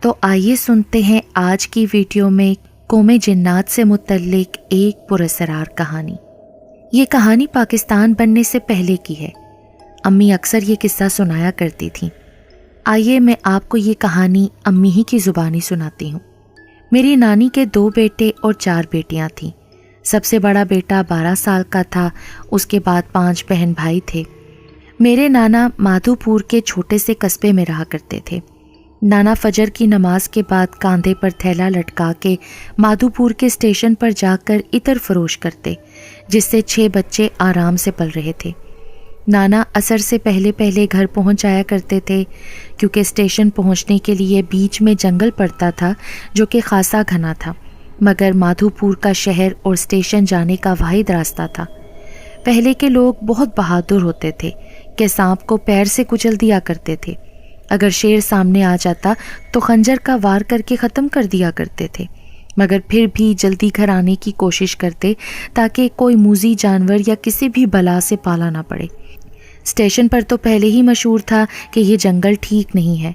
تو آئیے سنتے ہیں آج کی ویڈیو میں قوم جنات سے متعلق ایک پراسرار کہانی۔ یہ کہانی پاکستان بننے سے پہلے کی ہے۔ امی اکثر یہ قصہ سنایا کرتی تھیں۔ آئیے میں آپ کو یہ کہانی امی ہی کی زبانی سناتی ہوں۔ میری نانی کے 2 بیٹے اور 4 بیٹیاں تھیں۔ سب سے بڑا بیٹا 12 سال کا تھا، اس کے بعد 5 بہن بھائی تھے۔ میرے نانا مادھو پور کے چھوٹے سے قصبے میں رہا کرتے تھے۔ نانا فجر کی نماز کے بعد کاندھے پر تھیلا لٹکا کے مادھو پور کے اسٹیشن پر جا کر عطر فروش کرتے، جس سے 6 بچے آرام سے پل رہے تھے۔ نانا عصر سے پہلے گھر پہنچ جایا کرتے تھے، کیونکہ اسٹیشن پہنچنے کے لیے بیچ میں جنگل پڑتا تھا جو کہ خاصا گھنا تھا، مگر مادھو پور کا شہر اور اسٹیشن جانے کا واحد راستہ تھا۔ پہلے کے لوگ بہت بہادر ہوتے تھے کہ سانپ کو پیر سے کچل دیا کرتے تھے۔ اگر شیر سامنے آ جاتا تو خنجر کا وار کر کے ختم کر دیا کرتے تھے، مگر پھر بھی جلدی گھر آنے کی کوشش کرتے تاکہ کوئی موذی جانور یا کسی بھی بلا سے پالا نہ پڑے۔ اسٹیشن پر تو پہلے ہی مشہور تھا کہ یہ جنگل ٹھیک نہیں ہے،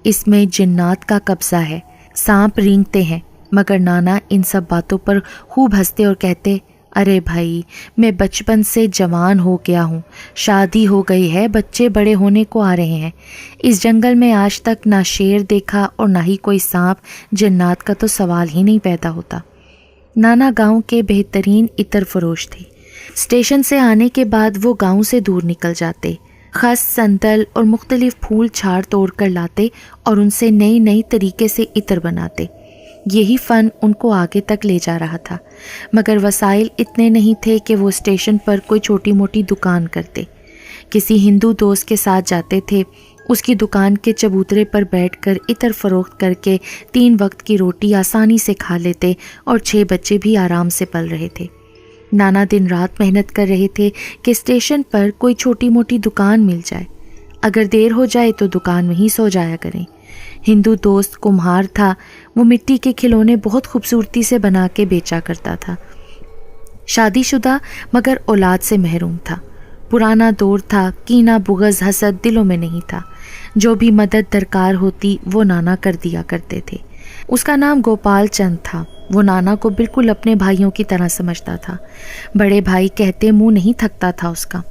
اس میں جنات کا قبضہ ہے، سانپ رینگتے ہیں، مگر نانا ان سب باتوں پر خوب ہنستے اور کہتے، ارے بھائی، میں بچپن سے جوان ہو گیا ہوں، شادی ہو گئی ہے، بچے بڑے ہونے کو آ رہے ہیں، اس جنگل میں آج تک نہ شیر دیکھا اور نہ ہی کوئی سانپ، جنات کا تو سوال ہی نہیں پیدا ہوتا۔ نانا گاؤں کے بہترین عطر فروش تھے۔ اسٹیشن سے آنے کے بعد وہ گاؤں سے دور نکل جاتے، خس، سندل اور مختلف پھول چھاڑ توڑ کر لاتے اور ان سے نئی طریقے سے عطر بناتے۔ یہی فن ان کو آگے تک لے جا رہا تھا، مگر وسائل اتنے نہیں تھے کہ وہ اسٹیشن پر کوئی چھوٹی موٹی دکان کرتے۔ کسی ہندو دوست کے ساتھ جاتے تھے، اس کی دکان کے چبوترے پر بیٹھ کر عطر فروخت کر کے 3 وقت کی روٹی آسانی سے کھا لیتے اور 6 بچے بھی آرام سے پل رہے تھے۔ نانا دن رات محنت کر رہے تھے کہ اسٹیشن پر کوئی چھوٹی موٹی دکان مل جائے، اگر دیر ہو جائے تو دکان میں ہی سو جایا کریں۔ ہندو دوست کمہار تھا، وہ مٹی کے کھلونے بہت خوبصورتی سے بنا کے بیچا کرتا تھا۔ شادی شدہ مگر اولاد سے محروم تھا۔ پرانا دور تھا، کینہ، بغض، حسد دلوں میں نہیں تھا۔ جو بھی مدد درکار ہوتی وہ نانا کر دیا کرتے تھے۔ اس کا نام گوپال چند تھا۔ وہ نانا کو بالکل اپنے بھائیوں کی طرح سمجھتا تھا۔ بڑے بھائی کہتے منہ نہیں تھکتا تھا اس کا۔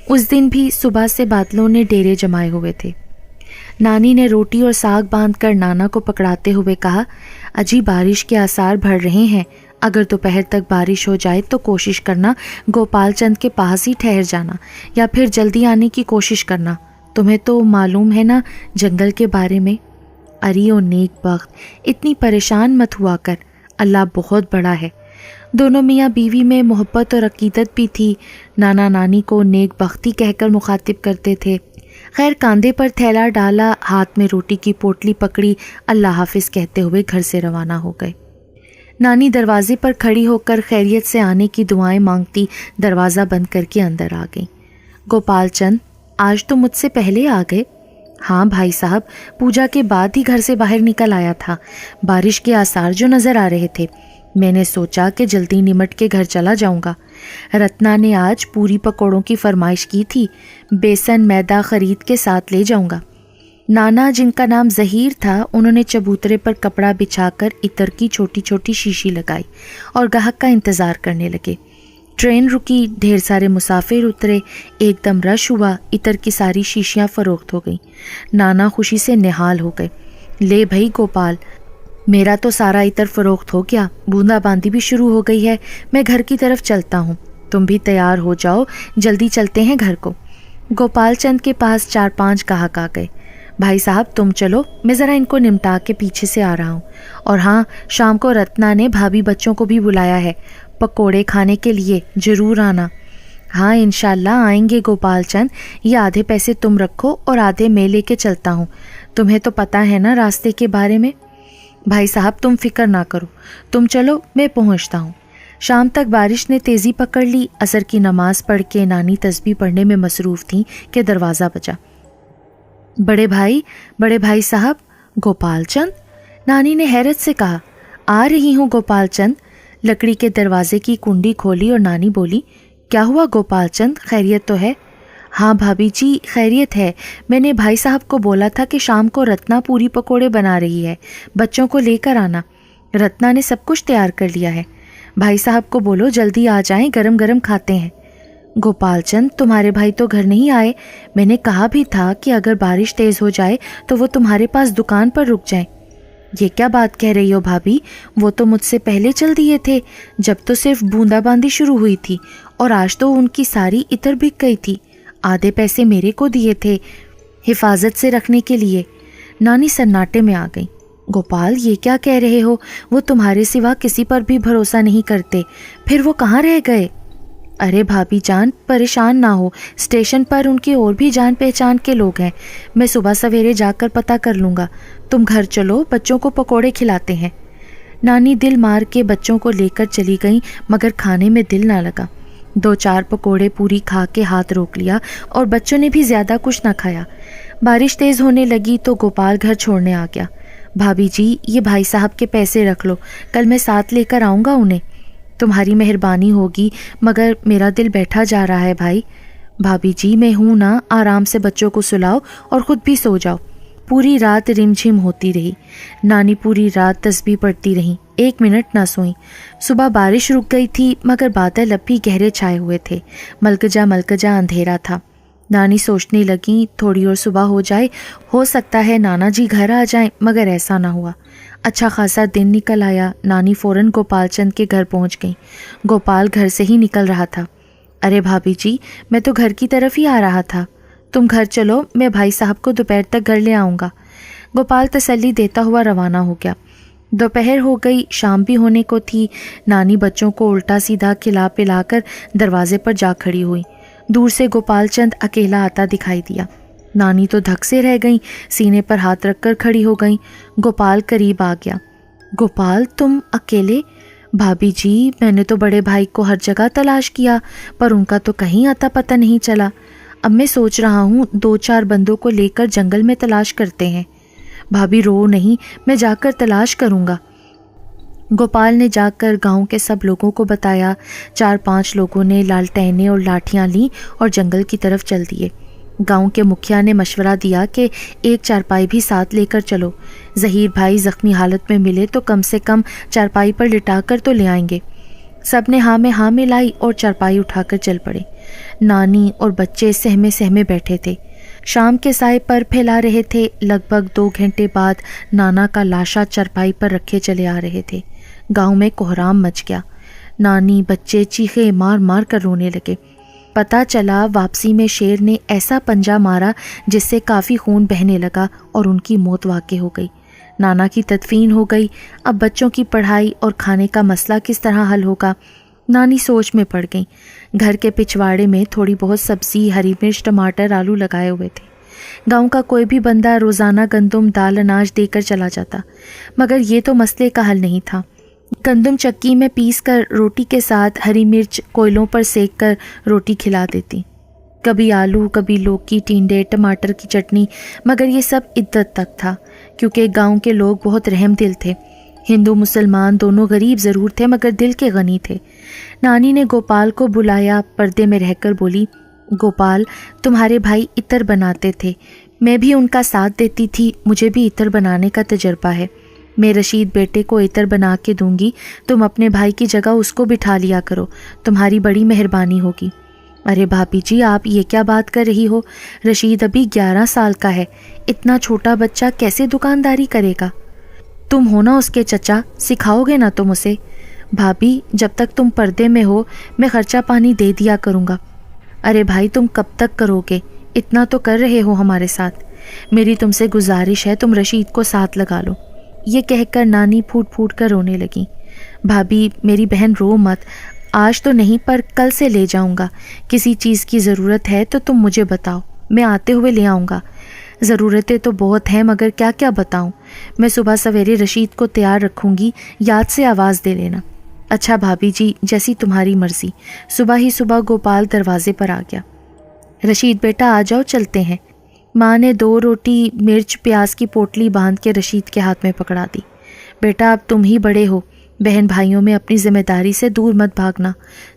اس دن بھی صبح سے بادلوں نے ڈیرے جمائے ہوئے تھے۔ نانی نے روٹی اور ساگ باندھ کر نانا کو پکڑاتے ہوئے کہا، اجی بارش کے آثار بڑھ رہے ہیں، اگر دوپہر تک بارش ہو جائے تو کوشش کرنا گوپال چند کے پاس ہی ٹھہر جانا یا پھر جلدی آنے کی کوشش کرنا، تمہیں تو معلوم ہے نا جنگل کے بارے میں۔ اری اور نیک بخت، اتنی پریشان مت ہوا کر، اللہ بہت بڑا ہے۔ دونوں میاں بیوی میں محبت اور عقیدت بھی تھی۔ نانا نانی کو نیک بختی کہہ کر مخاطب کرتے تھے۔ خیر، کاندھے پر تھیلا ڈالا، ہاتھ میں روٹی کی پوٹلی پکڑی، اللہ حافظ کہتے ہوئے گھر سے روانہ ہو گئے۔ نانی دروازے پر کھڑی ہو کر خیریت سے آنے کی دعائیں مانگتی دروازہ بند کر کے اندر آ گئیں۔ گوپال چند، آج تو مجھ سے پہلے آ گئے؟ ہاں بھائی صاحب، پوجا کے بعد ہی گھر سے باہر نکل آیا تھا، بارش کے آثار جو نظر آ رہے تھے، میں نے سوچا کہ جلدی نمٹ کے گھر چلا جاؤں گا۔ رتنا نے آج پوری پکوڑوں کی فرمائش کی تھی، بیسن میدا خرید کے ساتھ لے جاؤں گا۔ نانا، جن کا نام ظہیر تھا، انہوں نے چبوترے پر کپڑا بچھا کر عطر کی چھوٹی چھوٹی شیشی لگائی اور گاہک کا انتظار کرنے لگے۔ ٹرین رکی، ڈھیر سارے مسافر اترے، ایک دم رش ہوا، عطر کی ساری شیشیاں فروخت ہو گئیں۔ نانا خوشی سے نہال ہو گئے۔ لے بھائی گوپال، میرا تو سارا عطر فروخت ہو گیا، بوندا باندی بھی شروع ہو گئی ہے، میں گھر کی طرف چلتا ہوں، تم بھی تیار ہو جاؤ، جلدی چلتے ہیں گھر کو۔ گوپال چند کے پاس 4-5 گاہک آ گئے۔ بھائی صاحب تم چلو، میں ذرا ان کو نمٹا کے پیچھے سے آ رہا ہوں، اور ہاں، شام کو رتنا نے بھابھی بچوں کو بھی بلایا ہے، پکوڑے کھانے کے لیے، ضرور آنا۔ ہاں انشاءاللہ آئیں گے گوپال چند، یہ آدھے پیسے تم رکھو اور آدھے میں لے کے چلتا ہوں، تمہیں تو پتہ ہے نا راستے کے بارے میں۔ بھائی صاحب تم فکر نہ کرو، تم چلو، میں پہنچتا ہوں۔ شام تک بارش نے تیزی پکڑ لی۔ عصر کی نماز پڑھ کے نانی تسبیح پڑھنے میں مصروف تھیں کہ دروازہ بجا۔ بڑے بھائی صاحب، گوپال چند؟ نانی نے حیرت سے کہا۔ آ رہی ہوں گوپال چند۔ لکڑی کے دروازے کی کنڈی کھولی اور نانی بولی، کیا ہوا گوپال چند، خیریت تو ہے؟ ہاں بھابھی جی خیریت ہے، میں نے بھائی صاحب کو بولا تھا کہ شام کو رتنا پوری پکوڑے بنا رہی ہے، بچوں کو لے کر آنا۔ رتنا نے سب کچھ تیار کر لیا ہے، بھائی صاحب کو بولو جلدی آ جائیں، گرم گرم کھاتے ہیں۔ گوپال چند تمہارے بھائی تو گھر نہیں آئے، میں نے کہا بھی تھا کہ اگر بارش تیز ہو جائے تو وہ تمہارے پاس دکان پر رک جائیں۔ یہ کیا بات کہہ رہی ہو بھابھی، وہ تو مجھ سے پہلے چل دیے تھے جب تو صرف بوندا باندی شروع ہوئی تھی، اور آج تو ان کی ساری عطر بک گئی تھی۔ آدھے پیسے میرے کو دیے تھے حفاظت سے رکھنے کے لیے۔ نانی سناٹے میں آ گئی۔ گوپال یہ کیا کہہ رہے ہو، وہ تمہارے سوا کسی پر بھی بھروسہ نہیں کرتے، پھر وہ کہاں رہ گئے؟ ارے بھابھی جان پریشان نہ ہو، اسٹیشن پر ان کے اور بھی جان پہچان کے لوگ ہیں، میں صبح سویرے جا کر پتہ کر لوں گا، تم گھر چلو، بچوں کو پکوڑے کھلاتے ہیں۔ نانی دل مار کے بچوں کو لے کر چلی گئیں، مگر کھانے میں دل نہ لگا۔ 2-4 پکوڑے پوری کھا کے ہاتھ روک لیا اور بچوں نے بھی زیادہ کچھ نہ کھایا۔ بارش تیز ہونے لگی تو گوپال گھر چھوڑنے آ گیا۔ بھابھی جی یہ بھائی صاحب کے پیسے رکھ لو، کل میں ساتھ لے کر آؤں گا انہیں۔ تمہاری مہربانی ہوگی، مگر میرا دل بیٹھا جا رہا ہے بھائی۔ بھابھی جی میں ہوں نا، آرام سے بچوں کو سلاؤ اور خود بھی سو جاؤ۔ پوری رات رم جھم ہوتی رہی۔ نانی پوری رات تسبیح پڑھتی رہیں، 1 منٹ نہ سوئیں۔ صبح بارش رک گئی تھی، مگر بادل اب بھی گہرے چھائے ہوئے تھے، ملکجا ملکجا اندھیرا تھا۔ نانی سوچنے لگیں تھوڑی اور صبح ہو جائے، ہو سکتا ہے نانا جی گھر آ جائیں، مگر ایسا نہ ہوا۔ اچھا خاصا دن نکل آیا۔ نانی فوراً گوپال چند کے گھر پہنچ گئیں۔ گوپال گھر سے ہی نکل رہا تھا۔ ارے بھابھی جی میں تو گھر کی طرف ہی آ رہا تھا، تم گھر چلو، میں بھائی صاحب کو دوپہر تک گھر لے آؤں گا۔ گوپال تسلی دیتا ہوا روانہ ہو گیا۔ دوپہر ہو گئی، شام بھی ہونے کو تھی۔ نانی بچوں کو الٹا سیدھا کھلا پلا کر دروازے پر جا کھڑی ہوئی۔ دور سے گوپال چند اکیلا آتا دکھائی دیا۔ نانی تو دھک سے رہ گئیں، سینے پر ہاتھ رکھ کر کھڑی ہو گئیں۔ گوپال قریب آ گیا۔ گوپال تم اکیلے؟ بھابھی جی میں نے تو بڑے بھائی کو ہر جگہ تلاش کیا، پر ان کا تو کہیں آتا پتہ نہیں چلا۔ اب میں سوچ رہا ہوں 2-4 بندوں کو لے کر جنگل میں تلاش کرتے ہیں۔ بھابھی رو نہیں، میں جا کر تلاش کروں گا۔ گوپال نے جا کر گاؤں کے سب لوگوں کو بتایا۔ 4-5 لوگوں نے لالٹینیں اور لاٹھیاں لیں اور جنگل کی طرف چل دیے۔ گاؤں کے مکھیا نے مشورہ دیا کہ ایک چارپائی بھی ساتھ لے کر چلو، ظہیر بھائی زخمی حالت میں ملے تو کم سے کم چارپائی پر لٹا کر تو لے آئیں گے۔ سب نے ہاں میں ہاں ملائی اور چارپائی اٹھا کر چل پڑے۔ نانی اور بچے سہمے سہمے بیٹھے تھے، شام کے سائے پر پھیلا رہے تھے۔ لگ بھگ 2 گھنٹے بعد نانا کا لاشا چارپائی پر رکھے چلے آ رہے تھے۔ گاؤں میں کوہرام مچ گیا۔ نانی بچے چیخے مار مار کر رونے لگے۔ پتہ چلا واپسی میں شیر نے ایسا پنجہ مارا جس سے کافی خون بہنے لگا اور ان کی موت واقع ہو گئی۔ نانا کی تدفین ہو گئی۔ اب بچوں کی پڑھائی اور کھانے کا مسئلہ کس طرح حل ہوگا؟ نانی سوچ میں پڑ گئیں۔ گھر کے پچھواڑے میں تھوڑی بہت سبزی، ہری مرچ، ٹماٹر، آلو لگائے ہوئے تھے۔ گاؤں کا کوئی بھی بندہ روزانہ گندم، دال، اناج دے کر چلا جاتا، مگر یہ تو مسئلے کا حل نہیں تھا۔ گندم چکی میں پیس کر روٹی کے ساتھ ہری مرچ کوئلوں پر سیک کر روٹی کھلا دیتی، کبھی آلو، کبھی لوکی، ٹینڈے، ٹماٹر کی چٹنی، مگر یہ سب عدت تک تھا، کیونکہ گاؤں کے لوگ بہت رحم دل تھے۔ ہندو مسلمان دونوں غریب ضرور تھے مگر دل کے غنی تھے۔ نانی نے گوپال کو بلایا، پردے میں رہ کر بولی، گوپال تمہارے بھائی عطر بناتے تھے، میں بھی ان کا ساتھ دیتی تھی، مجھے بھی عطر بنانے کا تجربہ ہے، میں رشید بیٹے کو عطر بنا کے دوں گی، تم اپنے بھائی کی جگہ اس کو بٹھا لیا کرو، تمہاری بڑی مہربانی ہوگی۔ ارے بھابھی جی آپ یہ کیا بات کر رہی ہو، رشید ابھی 11 سال کا ہے، اتنا چھوٹا بچہ کیسے دکانداری کرے گا؟ تم ہو نا اس کے چچا، سکھاؤ گے نا تم اسے؟ بھابھی جب تک تم پردے میں ہو میں خرچہ پانی دے دیا کروں گا۔ ارے بھائی تم کب تک کرو گے، اتنا تو کر رہے ہو ہمارے ساتھ، میری تم سے گزارش ہے تم رشید کو ساتھ لگا لو۔ یہ کہہ کر نانی پھوٹ پھوٹ کر رونے لگیں۔ بھابھی میری بہن رو مت، آج تو نہیں پر کل سے لے جاؤں گا، کسی چیز کی ضرورت ہے تو تم مجھے بتاؤ، میں آتے ہوئے لے آؤں گا۔ ضرورتیں تو بہت ہیں مگر کیا کیا بتاؤں، میں صبح سویرے رشید کو تیار رکھوں گی، یاد سے آواز دے لینا۔ اچھا بھابھی جی جیسی تمہاری مرضی۔ صبح ہی صبح گوپال دروازے پر آ گیا۔ رشید بیٹا آ جاؤ چلتے ہیں۔ ماں نے 2 روٹی مرچ پیاز کی پوٹلی باندھ کے رشید کے ہاتھ میں پکڑا دی۔ بیٹا اب تم ہی بڑے ہو، بہن بھائیوں میں اپنی ذمہ داری سے دور مت بھاگنا،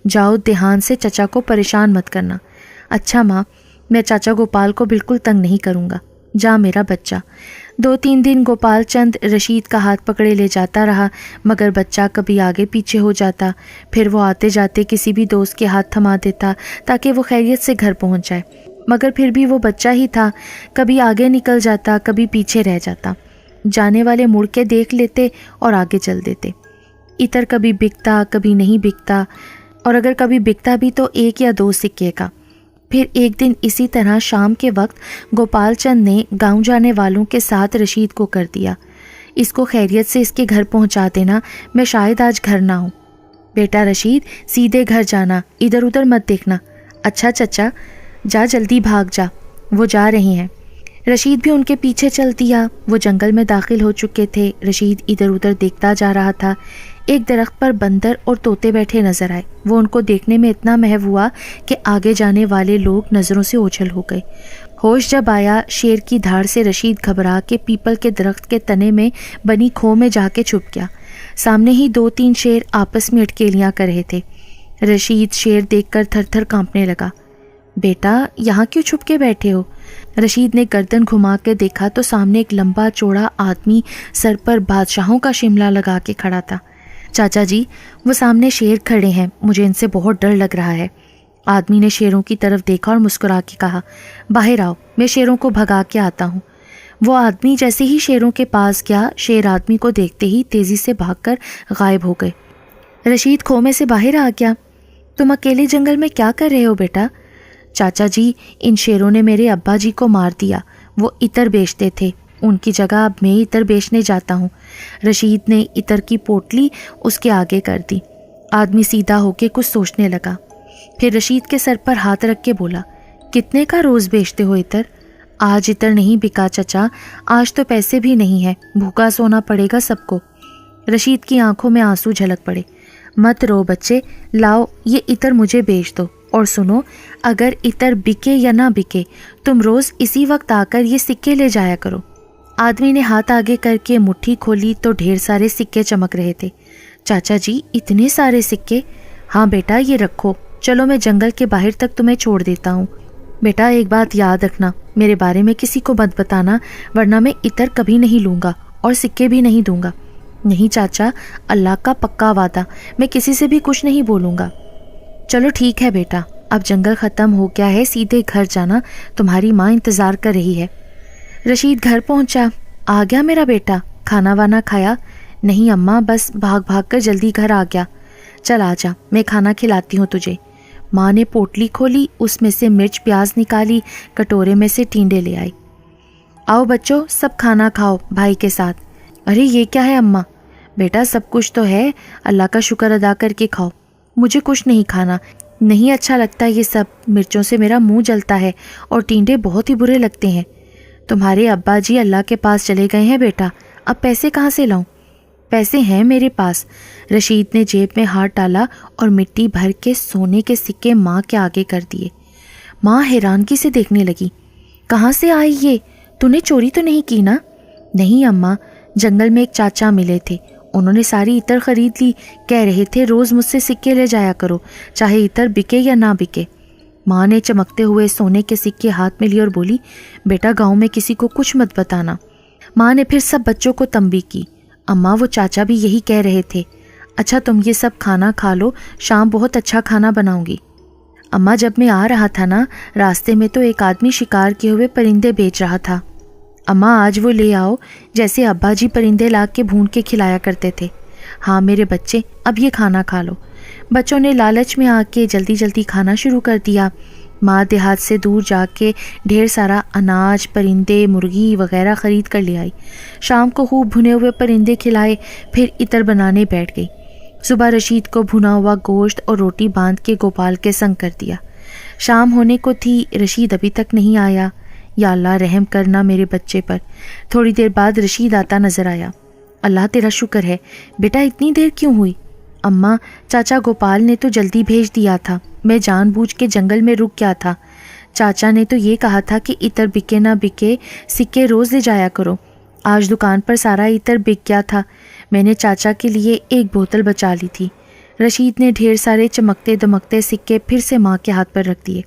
جاؤ دھیان سے چچا کو پریشان مت کرنا۔ اچھا ماں، میں چاچا گوپال کو بالکل تنگ نہیں کروں گا، جا میرا بچہ۔ 2-3 دن گوپال چند رشید کا ہاتھ پکڑے لے جاتا رہا، مگر بچہ کبھی آگے پیچھے ہو جاتا، پھر وہ آتے جاتے کسی بھی دوست کے ہاتھ تھما دیتا تاکہ وہ خیریت سے گھر پہنچ جائے، مگر پھر بھی وہ بچہ ہی تھا، کبھی آگے نکل جاتا، کبھی پیچھے رہ جاتا۔ جانے والے مڑ کے دیکھ لیتے اور آگے چل دیتے۔ عطر کبھی بکتا کبھی نہیں بکتا، اور اگر کبھی بکتا بھی تو 1 یا 2 سکے کا۔ پھر ایک دن اسی طرح شام کے وقت گوپال چند نے گاؤں جانے والوں کے ساتھ رشید کو کر دیا، اس کو خیریت سے اس کے گھر پہنچا دینا، میں شاید آج گھر نہ ہوں۔ بیٹا رشید، سیدھے گھر جانا، ادھر ادھر مت دیکھنا۔ اچھا چچا، جا جلدی بھاگ جا۔ وہ جا رہے ہیں۔ رشید بھی ان کے پیچھے چل دیا۔ وہ جنگل میں داخل ہو چکے تھے۔ رشید ادھر ادھر دیکھتا جا رہا تھا۔ ایک درخت پر بندر اور طوطے بیٹھے نظر آئے۔ وہ ان کو دیکھنے میں اتنا محو ہوا کہ آگے جانے والے لوگ نظروں سے اوجھل ہو گئے۔ ہوش جب آیا، شیر کی دھاڑ سے رشید گھبرا کے پیپل کے درخت کے تنے میں بنی کھو میں جا کے چھپ گیا۔ سامنے ہی 2-3 شیر آپس میں اٹکیلیاں کر رہے تھے۔ رشید شیر دیکھ کر تھر تھر کانپنے لگا۔ بیٹا، یہاں کیوں چھپ کے بیٹھے ہو؟ رشید نے گردن گھما کے دیکھا تو سامنے ایک لمبا چوڑا آدمی سر پر بادشاہوں کا شملہ لگا کے کھڑا تھا۔ چاچا جی، وہ سامنے شیر کھڑے ہیں، مجھے ان سے بہت ڈر لگ رہا ہے۔ آدمی نے شیروں کی طرف دیکھا اور مسکرا کے کہا، باہر آؤ، میں شیروں کو بھگا کے آتا ہوں۔ وہ آدمی جیسے ہی شیروں کے پاس گیا، شیر آدمی کو دیکھتے ہی تیزی سے بھاگ کر غائب ہو گئے۔ رشید کھو میں سے باہر آ گیا۔ تم اکیلے جنگل میں کیا کر رہے ہو بیٹا؟ چاچا جی، ان شیروں نے میرے ابا جی کو مار دیا، وہ عطر بیچتے تھے، ان کی جگہ اب میں عطر بیچنے جاتا ہوں۔ رشید نے عطر کی پوٹلی اس کے آگے کر دی۔ آدمی سیدھا ہو کے کچھ سوچنے لگا، پھر رشید کے سر پر ہاتھ رکھ کے بولا، کتنے کا روز بیچتے ہو عطر؟ آج عطر نہیں بکا چچا، آج تو پیسے بھی نہیں ہے، بھوکا سونا پڑے گا سب کو۔ رشید کی آنکھوں میں آنسو جھلک پڑے۔ مت رو بچے، لاؤ یہ عطر مجھے بیچ دو، اور سنو، اگر عطر بکے یا نہ بکے، تم روز اسی وقت آ کر یہ سکے لے جایا کرو۔ آدمی نے ہاتھ آگے کر کے مٹھی کھولی تو ڈھیر سارے سکے چمک رہے تھے۔ چاچا جی، اتنے سارے سکے؟ ہاں بیٹا، یہ رکھو، چلو میں جنگل کے باہر تک تمہیں چھوڑ دیتا ہوں۔ بیٹا ایک بات یاد رکھنا، میرے بارے میں کسی کو مت بتانا، ورنہ میں عطر کبھی نہیں لوں گا اور سکے بھی نہیں دوں گا۔ نہیں چاچا، اللہ کا پکا وعدہ، میں کسی سے بھی کچھ نہیں بولوں گا۔ چلو ٹھیک ہے بیٹا، اب جنگل ختم ہو گیا ہے، سیدھے گھر جانا، تمہاری ماں انتظار کر رہی ہے۔ رشید گھر پہنچا۔ آ گیا میرا بیٹا؟ کھانا وانا کھایا؟ نہیں اماں، بس بھاگ بھاگ کر جلدی گھر آ گیا۔ چل آ جا، میں کھانا کھلاتی ہوں تجھے۔ ماں نے پوٹلی کھولی، اس میں سے مرچ پیاز نکالی، کٹورے میں سے ٹینڈے لے آئی۔ آؤ بچوں، سب کھانا کھاؤ بھائی کے ساتھ۔ ارے یہ کیا ہے اماں؟ بیٹا سب کچھ تو ہے، اللہ کا شکر ادا کر کے کھاؤ۔ مجھے کچھ نہیں کھانا، نہیں اچھا لگتا یہ سب، مرچوں سے میرا منہ جلتا ہے اور ٹینڈے بہت ہی برے لگتے ہیں۔ تمہارے ابا جی اللہ کے پاس چلے گئے ہیں بیٹا، اب پیسے کہاں سے لاؤں؟ پیسے ہیں میرے پاس۔ رشید نے جیب میں ہاتھ ڈالا اور مٹی بھر کے سونے کے سکے ماں کے آگے کر دیے۔ ماں حیرانگی سے دیکھنے لگی۔ کہاں سے آئی یہ؟ تو نے چوری تو نہیں کی نا؟ نہیں اماں، جنگل میں ایک چاچا ملے تھے، انہوں نے ساری عطر خرید لی، کہہ رہے تھے روز مجھ سے سکے لے جایا کرو، چاہے عطر بکے یا نہ بکے۔ ماں نے چمکتے ہوئے سونے کے سکے ہاتھ میں لیے اور بولی، بیٹا گاؤں میں کسی کو کچھ مت بتانا۔ ماں نے پھر سب بچوں کو تنبیہ کی۔ اماں وہ چاچا بھی یہی کہہ رہے تھے۔ اچھا تم یہ سب کھانا کھا لو، شام بہت اچھا کھانا بناؤں گی۔ اماں جب میں آ رہا تھا نا، راستے میں تو ایک آدمی شکار کیے ہوئے پرندے بیچ رہا تھا۔ اماں آج وہ لے آؤ جیسے ابا جی پرندے لا کے بھون کے کھلایا کرتے تھے۔ ہاں میرے بچے، اب یہ کھانا کھا لو۔ بچوں نے لالچ میں آ کے جلدی جلدی کھانا شروع کر دیا۔ ماں دیہات سے دور جا کے ڈھیر سارا اناج، پرندے، مرغی وغیرہ خرید کر لے آئی۔ شام کو خوب بھنے ہوئے پرندے کھلائے، پھر عطر بنانے بیٹھ گئی۔ صبح رشید کو بھنا ہوا گوشت اور روٹی باندھ کے گوپال کے سنگ کر دیا۔ شام ہونے کو تھی، رشید ابھی تک نہیں آیا۔ یا اللہ رحم کرنا میرے بچے پر۔ تھوڑی دیر بعد رشید آتا نظر آیا۔ اللہ تیرا شکر ہے، بیٹا اتنی دیر کیوں ہوئی؟ اماں چاچا گوپال نے تو جلدی بھیج دیا تھا، میں جان بوجھ کے جنگل میں رک گیا تھا۔ چاچا نے تو یہ کہا تھا کہ عطر بکے نہ بکے سکے روز لے جایا کرو۔ آج دکان پر سارا عطر بک گیا تھا، میں نے چاچا کے لیے ایک بوتل بچا لی تھی۔ رشید نے ڈھیر سارے چمکتے دمکتے سکے پھر سے ماں کے ہاتھ پر رکھ دیے۔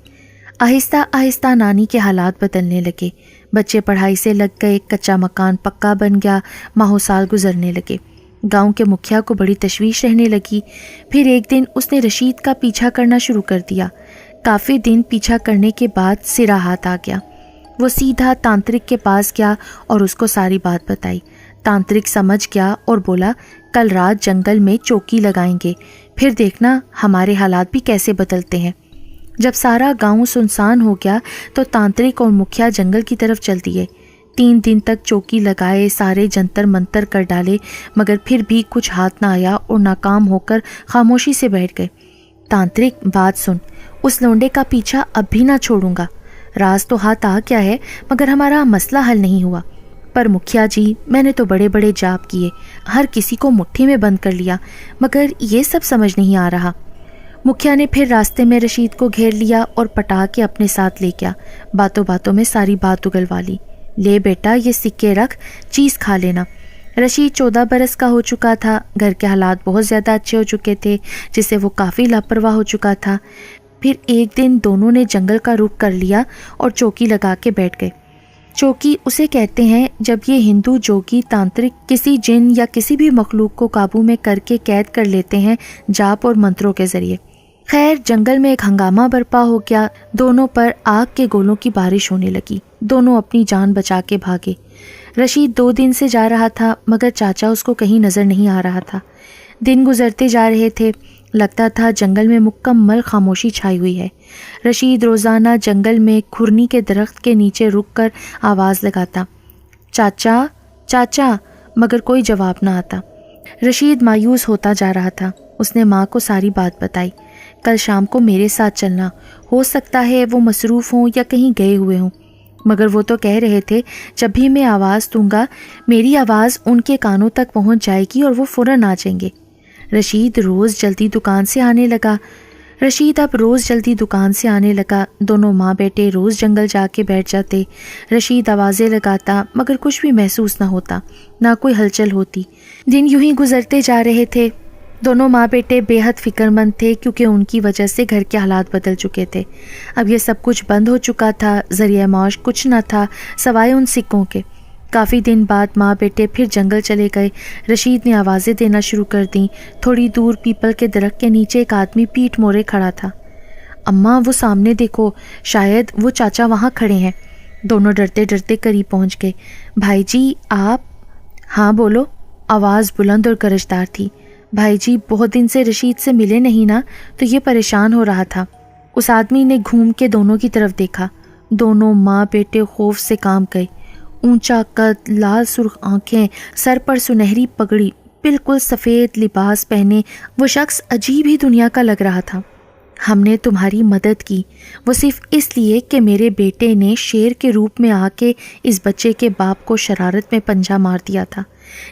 آہستہ آہستہ نانی کے حالات بدلنے لگے۔ بچے پڑھائی سے لگ گئے، کچا مکان پکا بن گیا، ماہ و سال گزرنے لگے۔ گاؤں کے مکھیا کو بڑی تشویش رہنے لگی۔ پھر ایک دن اس نے رشید کا پیچھا کرنا شروع کر دیا۔ کافی دن پیچھا کرنے کے بعد سرا ہاتھ آ گیا۔ وہ سیدھا تانترک کے پاس گیا اور اس کو ساری بات بتائی۔ تانترک سمجھ گیا اور بولا، کل رات جنگل میں چوکی لگائیں گے، پھر دیکھنا ہمارے حالات بھی کیسے بدلتے ہیں۔ جب سارا گاؤں سنسان ہو گیا تو تانترک اور مکھیا جنگل کی طرف چل دیے۔ 3 دن تک چوکی لگائے، سارے جنتر منتر کر ڈالے، مگر پھر بھی کچھ ہاتھ نہ آیا اور ناکام ہو کر خاموشی سے بیٹھ گئے۔ تانترک، بات سن، اس لونڈے کا پیچھا اب بھی نہ چھوڑوں گا۔ راز تو ہاتھ آ گیا ہے مگر ہمارا مسئلہ حل نہیں ہوا۔ پر مکھیا جی، میں نے تو بڑے بڑے جاپ کیے، ہر کسی کو مٹھی میں بند کر لیا، مگر یہ سب سمجھ نہیں آ رہا۔ مکھیا نے پھر راستے میں رشید کو گھیر لیا اور پٹا کے اپنے ساتھ لے گیا۔ باتوں باتوں میں ساری بات اگلوا لی۔ لے بیٹا، یہ سکے رکھ، چیز کھا لینا۔ رشید 14 برس کا ہو چکا تھا، گھر کے حالات بہت زیادہ اچھے ہو چکے تھے، جس سے وہ کافی لاپرواہ ہو چکا تھا۔ پھر ایک دن دونوں نے جنگل کا رخ کر لیا اور چوکی لگا کے بیٹھ گئے۔ چوکی اسے کہتے ہیں جب یہ ہندو جوگی تانترک کسی جن یا کسی بھی مخلوق کو قابو میں کر کے قید کر لیتے ہیں جاپ اور منتروں کے ذریعے۔ خیر، جنگل میں ایک ہنگامہ برپا ہو گیا، دونوں پر آگ کے گولوں کی بارش ہونے لگی۔ دونوں اپنی جان بچا کے بھاگے۔ رشید 2 دن سے جا رہا تھا مگر چاچا اس کو کہیں نظر نہیں آ رہا تھا۔ دن گزرتے جا رہے تھے، لگتا تھا جنگل میں مکمل خاموشی چھائی ہوئی ہے۔ رشید روزانہ جنگل میں کھرنی کے درخت کے نیچے رک کر آواز لگاتا، چاچا چاچا، مگر کوئی جواب نہ آتا۔ رشید مایوس ہوتا جا رہا تھا۔ اس نے ماں کو ساری بات بتائی۔ کل شام کو میرے ساتھ چلنا، ہو سکتا ہے وہ مصروف ہوں یا کہیں گئے ہوئے ہوں، مگر وہ تو کہہ رہے تھے جب بھی میں آواز دوں گا میری آواز ان کے کانوں تک پہنچ جائے گی اور وہ فوراً آ جائیں گے۔ رشید اب روز جلدی دکان سے آنے لگا۔ دونوں ماں بیٹے روز جنگل جا کے بیٹھ جاتے۔ رشید آوازیں لگاتا مگر کچھ بھی محسوس نہ ہوتا، نہ کوئی ہلچل ہوتی۔ دن یوں ہی گزرتے جا رہے تھے۔ دونوں ماں بیٹے بے حد فکر مند تھے کیونکہ ان کی وجہ سے گھر کے حالات بدل چکے تھے۔ اب یہ سب کچھ بند ہو چکا تھا، ذریعہ معاش کچھ نہ تھا سوائے ان سکوں کے۔ کافی دن بعد ماں بیٹے پھر جنگل چلے گئے۔ رشید نے آوازیں دینا شروع کر دیں۔ تھوڑی دور پیپل کے درخت کے نیچے ایک آدمی پیٹھ موڑے کھڑا تھا۔ اماں، وہ سامنے دیکھو، شاید وہ چاچا وہاں کھڑے ہیں۔ دونوں ڈرتے ڈرتے قریب پہنچ گئے۔ بھائی جی، آپ؟ ہاں بولو۔ آواز بلند اور گرجدار تھی۔ بھائی جی، بہت دن سے رشید سے ملے نہیں نا، تو یہ پریشان ہو رہا تھا۔ اس آدمی نے گھوم کے دونوں کی طرف دیکھا۔ دونوں ماں بیٹے خوف سے کانپ گئے۔ اونچا قد، لال سرخ آنکھیں، سر پر سنہری پگڑی، بالکل سفید لباس پہنے وہ شخص عجیب ہی دنیا کا لگ رہا تھا۔ ہم نے تمہاری مدد کی، وہ صرف اس لیے کہ میرے بیٹے نے شیر کے روپ میں آ کے اس بچے کے باپ کو شرارت میں پنجہ مار دیا تھا،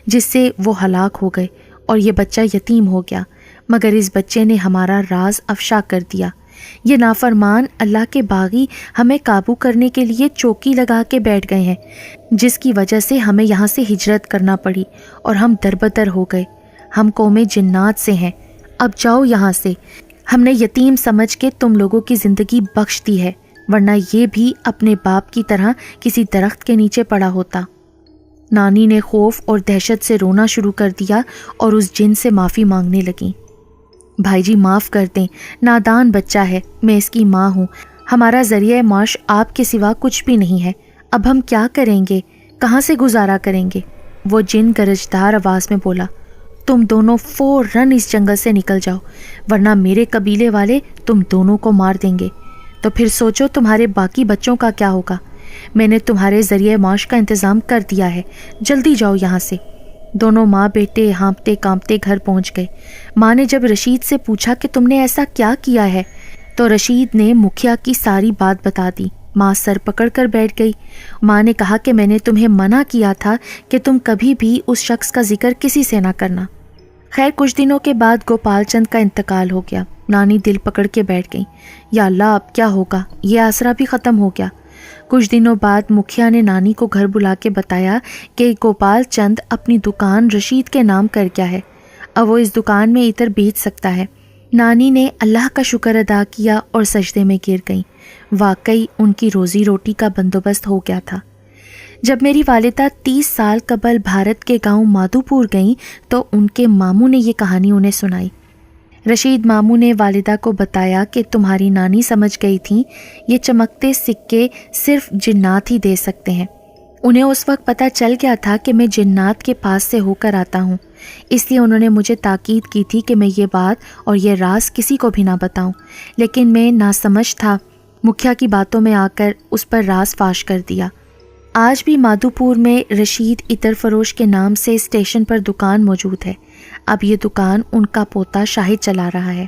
جس سے وہ ہلاک ہو گئے اور یہ بچہ یتیم ہو گیا، مگر اس بچے نے ہمارا راز افشا کر دیا۔ یہ نافرمان اللہ کے باغی ہمیں قابو کرنے کے لیے چوکی لگا کے بیٹھ گئے ہیں، جس کی وجہ سے ہمیں یہاں سے ہجرت کرنا پڑی اور ہم دربدر ہو گئے۔ ہم قوم جنات سے ہیں، اب جاؤ یہاں سے۔ ہم نے یتیم سمجھ کے تم لوگوں کی زندگی بخش دی ہے، ورنہ یہ بھی اپنے باپ کی طرح کسی درخت کے نیچے پڑا ہوتا۔ نانی نے خوف اور دہشت سے رونا شروع کر دیا اور اس جن سے معافی مانگنے لگیں۔ بھائی جی، معاف کر دیں، نادان بچہ ہے، میں اس کی ماں ہوں، ہمارا ذریعہ معاش آپ کے سوا کچھ بھی نہیں ہے، اب ہم کیا کریں گے، کہاں سے گزارا کریں گے؟ وہ جن گرجدار آواز میں بولا، تم دونوں فوراً اس جنگل سے نکل جاؤ، ورنہ میرے قبیلے والے تم دونوں کو مار دیں گے، تو پھر سوچو تمہارے باقی بچوں کا کیا ہوگا۔ میں نے تمہارے ذریعہ معاش کا انتظام کر دیا ہے، جلدی جاؤ یہاں سے۔ دونوں ماں بیٹے ہانپتے کانپتے گھر پہنچ گئے۔ ماں نے جب رشید سے پوچھا کہ تم نے ایسا کیا کیا ہے، تو رشید نے مکھیا کی ساری بات بتا دی۔ ماں سر پکڑ کر بیٹھ گئی۔ ماں نے کہا کہ میں نے تمہیں منع کیا تھا کہ تم کبھی بھی اس شخص کا ذکر کسی سے نہ کرنا۔ خیر، کچھ دنوں کے بعد گوپال چند کا انتقال ہو گیا۔ نانی دل پکڑ کے بیٹھ گئی، یا اللہ اب کیا ہوگا، یہ آسرا بھی ختم ہو گیا۔ کچھ دنوں بعد مکھیا نے نانی کو گھر بلا کے بتایا کہ گوپال چند اپنی دکان رشید کے نام کر گیا ہے، اب وہ اس دکان میں عطر بیچ سکتا ہے۔ نانی نے اللہ کا شکر ادا کیا اور سجدے میں گر گئیں۔ واقعی ان کی روزی روٹی کا بندوبست ہو گیا تھا۔ جب میری والدہ 30 سال قبل بھارت کے گاؤں مادھوپور گئیں تو ان کے ماموں نے یہ کہانی انہیں سنائی۔ رشید ماموں نے والدہ کو بتایا کہ تمہاری نانی سمجھ گئی تھیں یہ چمکتے سکے صرف جنات ہی دے سکتے ہیں۔ انہیں اس وقت پتہ چل گیا تھا کہ میں جنات کے پاس سے ہو کر آتا ہوں، اس لیے انہوں نے مجھے تاکید کی تھی کہ میں یہ بات اور یہ راز کسی کو بھی نہ بتاؤں، لیکن میں ناسمجھ تھا، مکھیا کی باتوں میں آ کر اس پر راز فاش کر دیا۔ آج بھی مادھوپور میں رشید عطر فروش کے نام سے اسٹیشن پر دکان موجود ہے۔ اب یہ دکان ان کا پوتا شاہد چلا رہا ہے۔